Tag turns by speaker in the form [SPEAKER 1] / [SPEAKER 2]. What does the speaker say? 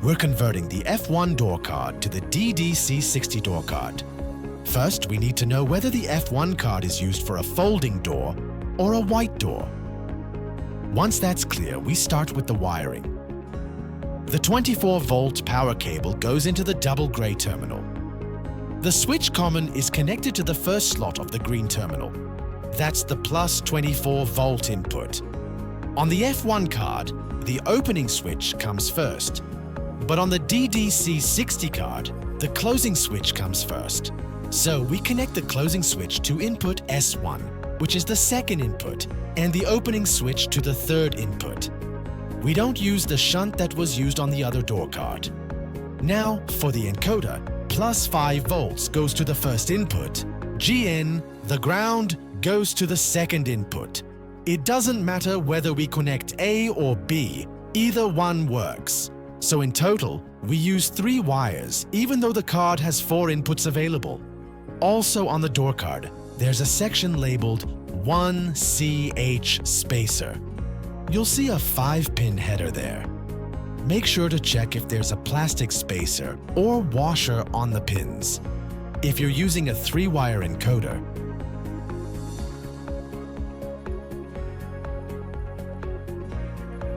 [SPEAKER 1] we're converting the F1 door card to the DDC60 door card. First, we need to know whether the F1 card is used for a folding door or a white door. Once that's clear, we start with the wiring. The 24-volt power cable goes into the double gray terminal. The switch common is connected to the first slot of the green terminal. That's the plus 24-volt input. On the F1 card, the opening switch comes first. But on the DDC60 card, the closing switch comes first. So we connect the closing switch to input S1, which is the second input, and the opening switch to the third input. We don't use the shunt that was used on the other door card. Now, for the encoder, plus 5 volts goes to the first input. GN, the ground, goes to the second input. It doesn't matter whether we connect A or B, either one works. So in total, we use 3 wires, even though the card has 4 inputs available. Also on the door card, there's a section labeled 1CH spacer. You'll see a 5-pin header there. Make sure to check if there's a plastic spacer or washer on the pins. If you're using a 3-wire encoder,